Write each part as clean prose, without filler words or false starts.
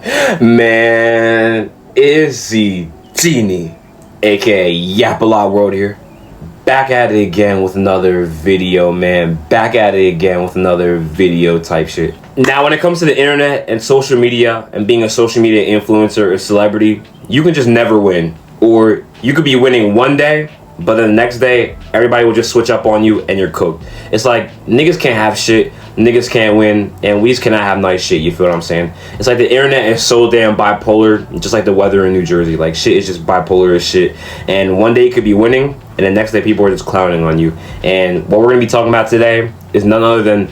Man, Izzy Genie, aka Yapalot World here. Back at it again with another video, man. Back at it again with another video type shit. Now, when it comes to the internet and social media and being a social media influencer or celebrity, you can just never win. Or you could be winning one day, but then the next day, everybody will just switch up on you and you're cooked. It's like, niggas can't have shit, niggas can't win, and we just cannot have nice shit, you feel what I'm saying? It's like the internet is so damn bipolar, just like the weather in New Jersey. Like, shit is just bipolar as shit. And one day you could be winning, and the next day people are just clowning on you. And what we're gonna be talking about today is none other than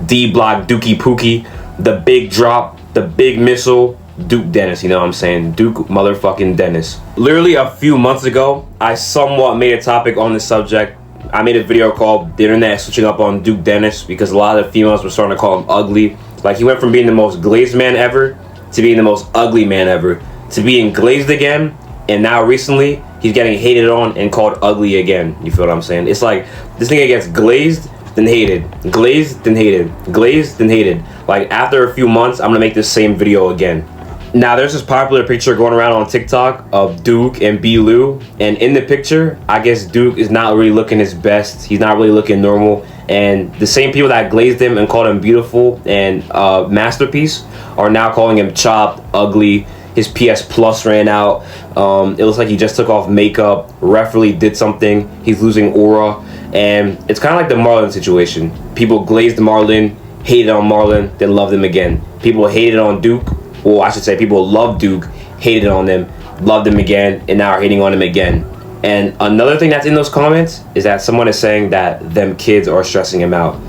D-Block Dookie Pookie, the big drop, the big missile, Duke Dennis, you know what I'm saying? Duke motherfucking Dennis. Literally a few months ago, I somewhat made a topic on this subject. I made a video called The Internet Switching Up on Duke Dennis because a lot of the females were starting to call him ugly. Like, he went from being the most glazed man ever to being the most ugly man ever to being glazed again, and now recently he's getting hated on and called ugly again. You feel what I'm saying? It's like this nigga gets glazed, then hated, glazed, then hated, glazed, then hated. Like, after a few months, I'm gonna make this same video again. Now, there's this popular picture going around on TikTok of Duke and B. Lou, and in the picture, I guess Duke is not really looking his best. He's not really looking normal, and the same people that glazed him and called him beautiful and masterpiece are now calling him chopped, ugly. His PS Plus ran out. It looks like he just took off makeup. Ref really did something. He's losing aura, and it's kind of like the Marlon situation. People glazed Marlon, hated on Marlon, then loved him again. People hated on Duke. Well, I should say people loved Duke, hated on him, loved him again, and now are hating on him again. And another thing that's in those comments is that someone is saying that them kids are stressing him out.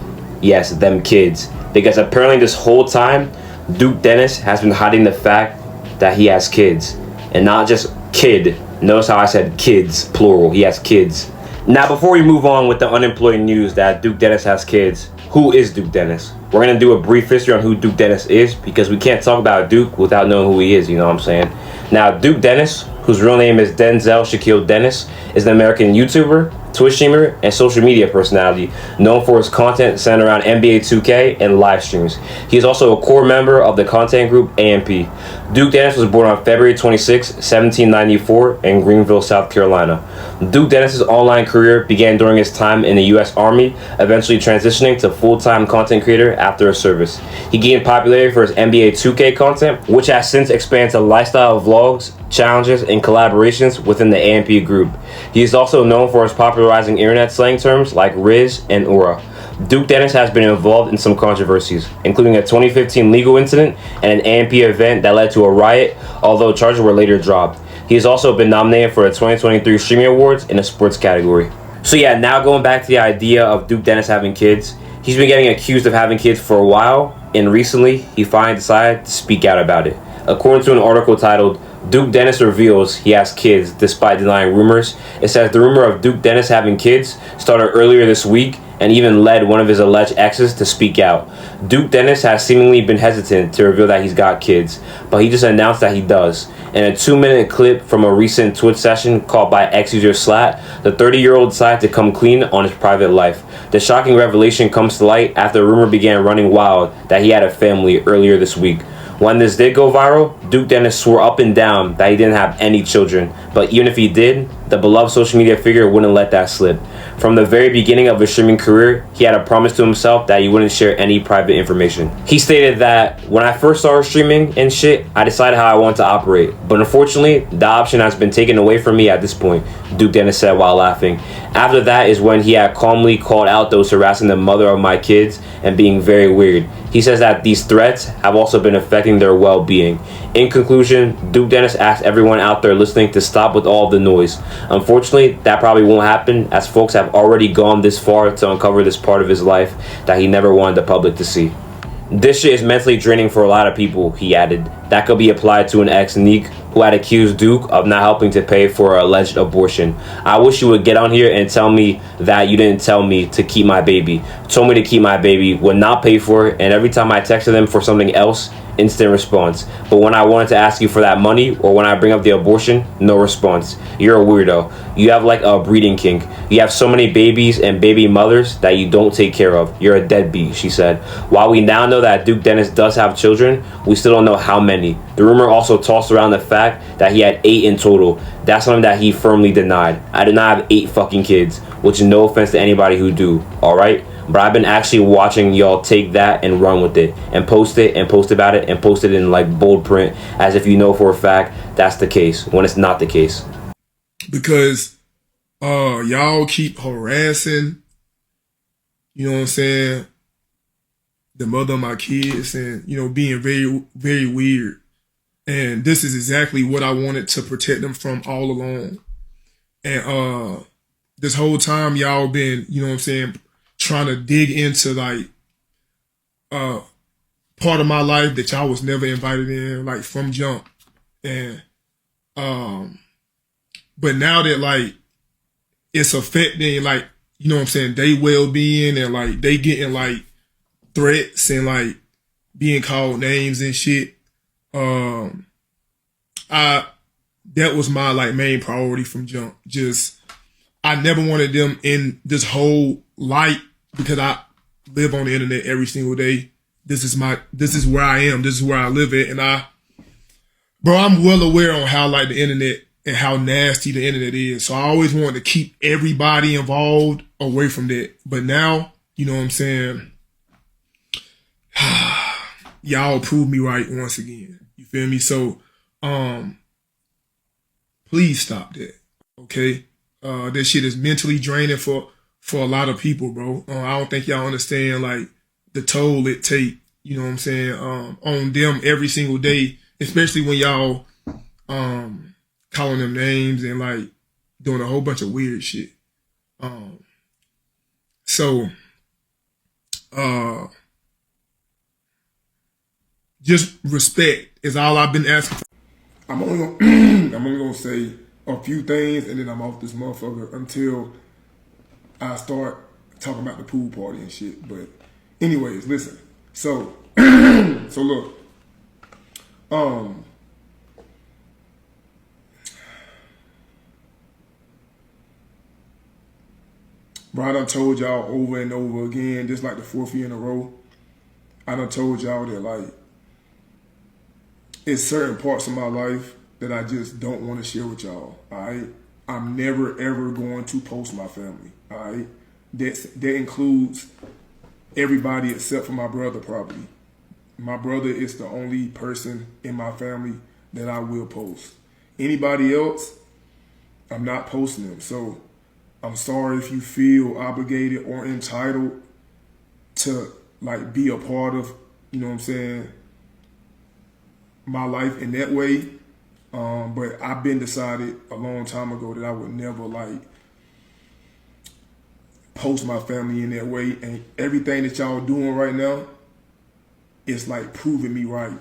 Yes, them kids. Because apparently this whole time, Duke Dennis has been hiding the fact that he has kids. And not just kid. Notice how I said kids, plural. He has kids. Now, before we move on with the unemployed news that Duke Dennis has kids, who is Duke Dennis? We're going to do a brief history on who Duke Dennis is because we can't talk about Duke without knowing who he is, you know what I'm saying? Now, Duke Dennis, whose real name is Denzel Shaquille Dennis, is an American YouTuber, Twitch streamer, and social media personality known for his content centered around NBA 2K and live streams. He is also a core member of the content group AMP. Duke Dennis was born on February 26, 1794 in Greenville, South Carolina. Duke Dennis's online career began during his time in the U.S. Army, eventually transitioning to full-time content creator after his service. He gained popularity for his NBA 2K content, which has since expanded to lifestyle vlogs, challenges, and collaborations within the AMP group. He is also known for his popularizing internet slang terms like Riz and Aura. Duke Dennis has been involved in some controversies, including a 2015 legal incident and an AMP event that led to a riot, although charges were later dropped. He has also been nominated for the 2023 Streaming Awards in the sports category. So yeah, now going back to the idea of Duke Dennis having kids, he's been getting accused of having kids for a while, and recently he finally decided to speak out about it. According to an article titled, Duke Dennis reveals he has kids despite denying rumors. It says the rumor of Duke Dennis having kids started earlier this week and even led one of his alleged exes to speak out. Duke Dennis has seemingly been hesitant to reveal that he's got kids, but he just announced that he does. In a 2-minute clip from a recent Twitch session caught by ex-user Slat, the 30-year-old decided to come clean on his private life. The shocking revelation comes to light after a rumor began running wild that he had a family earlier this week. When this did go viral, Duke Dennis swore up and down that he didn't have any children, but even if he did, the beloved social media figure wouldn't let that slip. From the very beginning of his streaming career, he had a promise to himself that he wouldn't share any private information. He stated that, when I first started streaming and shit, I decided how I wanted to operate, but unfortunately, the option has been taken away from me at this point, Duke Dennis said while laughing. After that is when he had calmly called out those harassing the mother of my kids and being very weird. He says that these threats have also been affecting their well-being. In conclusion, Duke Dennis asked everyone out there listening to stop with all the noise. Unfortunately, that probably won't happen as folks have already gone this far to uncover this part of his life that he never wanted the public to see. This shit is mentally draining for a lot of people, he added. That could be applied to an ex, Neek, who had accused Duke of not helping to pay for an alleged abortion. I wish you would get on here and tell me that you didn't tell me to keep my baby. Told me to keep my baby, would not pay for it, and every time I texted them for something else, instant response. But when I wanted to ask you for that money, or when I bring up the abortion, no response. You're a weirdo. You have like a breeding kink. You have so many babies and baby mothers that you don't take care of. You're a deadbeat, she said. While we now know that Duke Dennis does have children, we still don't know how many. any. The rumor also tossed around the fact that he had 8 in total. That's something that he firmly denied. I did not have 8 fucking kids, which is no offense to anybody who do, alright? But I've been actually watching y'all take that and run with it and post about it and post it in like bold print as if you know for a fact that's the case when it's not the case. Because y'all keep harassing, you know what I'm saying, the mother of my kids and, you know, being very, very weird. And this is exactly what I wanted to protect them from all along. And this whole time y'all been, you know what I'm saying, trying to dig into like part of my life that y'all was never invited in, like from jump. And but now that like it's affecting like, you know what I'm saying, they well-being and like they getting like threats and like being called names and shit. That was my like main priority from jump. Just I never wanted them in this whole light because I live on the internet every single day. This is where I am. This is where I live at. And I'm well aware on how like the internet and how nasty the internet is. So I always wanted to keep everybody involved away from that. But now, you know what I'm saying? Y'all proved me right once again. You feel me? So, please stop that. Okay? That shit is mentally draining for a lot of people, bro. I don't think y'all understand like the toll it take, you know what I'm saying, on them every single day, especially when y'all calling them names and like doing a whole bunch of weird shit. Just respect is all I've been asking for. I'm only gonna say a few things and then I'm off this motherfucker until I start talking about the pool party and shit. But anyways, listen. So so look. Bro, I done told y'all over and over again, this like the 4th year in a row. I done told y'all that like it's certain parts of my life that I just don't want to share with y'all. Alright? I'm never ever going to post my family. Alright? That includes everybody except for my brother probably. My brother is the only person in my family that I will post. Anybody else, I'm not posting them. So I'm sorry if you feel obligated or entitled to like be a part of, you know what I'm saying, my life in that way. But I've been decided a long time ago that I would never like post my family in that way. And everything that y'all doing right now is like proving me right.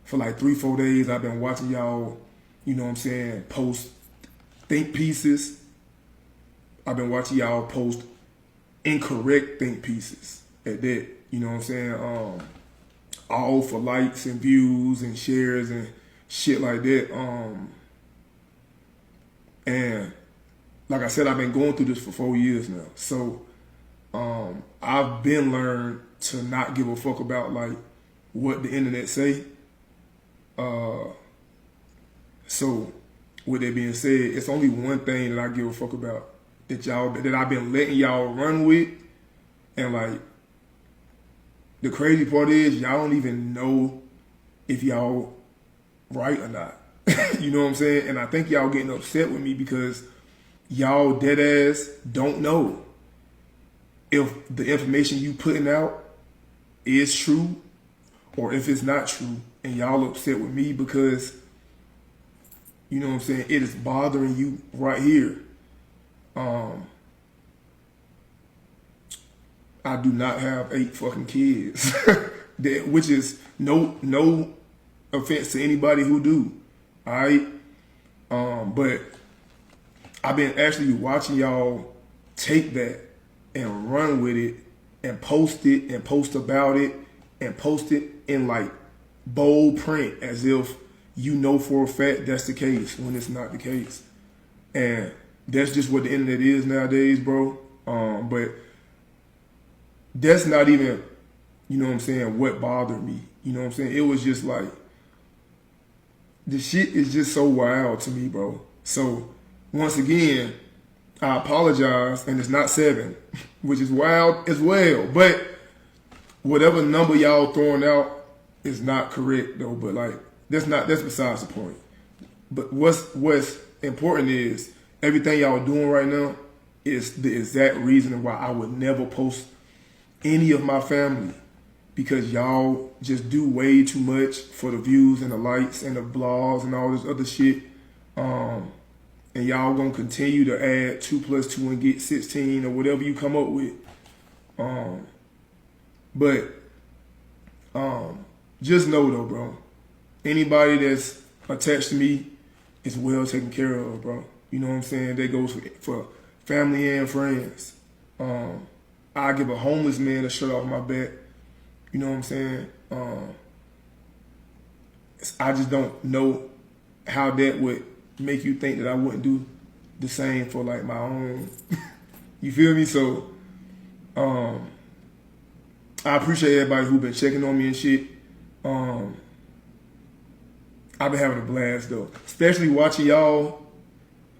For like 3-4 days, I've been watching y'all, you know what I'm saying, post think pieces. I've been watching y'all post incorrect think pieces at that, you know what I'm saying? All for likes and views and shares and shit like that. And like I said, I've been going through this for 4 years now. So I've been learned to not give a fuck about like what the internet say. So with that being said, it's only one thing that I give a fuck about that I've been letting y'all run with. And like the crazy part is y'all don't even know if y'all right or not. You know what I'm saying? And I think y'all getting upset with me because y'all dead ass don't know if the information you putting out is true or if it's not true. And y'all upset with me because, you know what I'm saying, it is bothering you right here. I do not have 8 fucking kids, which is no offense to anybody who do. All right, but I've been actually watching y'all take that and run with it and post it and post about it and post it in like bold print as if you know for a fact that's the case when it's not the case. And that's just what the internet is nowadays, bro. But that's not even, you know what I'm saying, what bothered me. You know what I'm saying? It was just like, the shit is just so wild to me, bro. So once again, I apologize, and it's not 7, which is wild as well. But whatever number y'all throwing out is not correct though. But like that's besides the point. But what's important is everything y'all doing right now is the exact reason why I would never post any of my family, because y'all just do way too much for the views and the likes and the blogs and all this other shit. And y'all gonna continue to add 2 + 2 and get 16 or whatever you come up with. But just know though, bro, anybody that's attached to me is well taken care of, bro. You know what I'm saying? That goes for family and friends. I give a homeless man a shirt off my back. You know what I'm saying? I just don't know how that would make you think that I wouldn't do the same for like my own. You feel me? So I appreciate everybody who been checking on me and shit. I've been having a blast though, especially watching y'all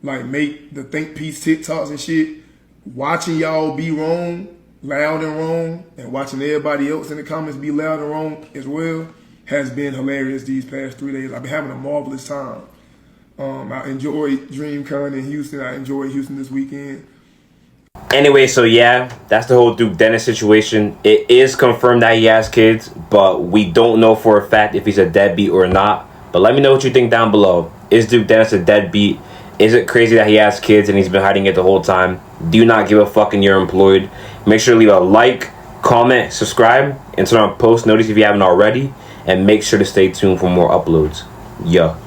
like make the think piece TikToks and shit. Watching y'all be wrong, loud and wrong, and watching everybody else in the comments be loud and wrong as well has been hilarious these past 3 days. I've been having a marvelous time. I enjoyed DreamCon in Houston. I enjoyed Houston this weekend. Anyway, so yeah, that's the whole Duke Dennis situation. It is confirmed that he has kids, but we don't know for a fact if he's a deadbeat or not. But let me know what you think down below. Is Duke Dennis a deadbeat? Is it crazy that he has kids and he's been hiding it the whole time? Do you not give a fuck and you're employed? Make sure to leave a like, comment, subscribe, and turn on post notice if you haven't already. And make sure to stay tuned for more uploads. Yeah.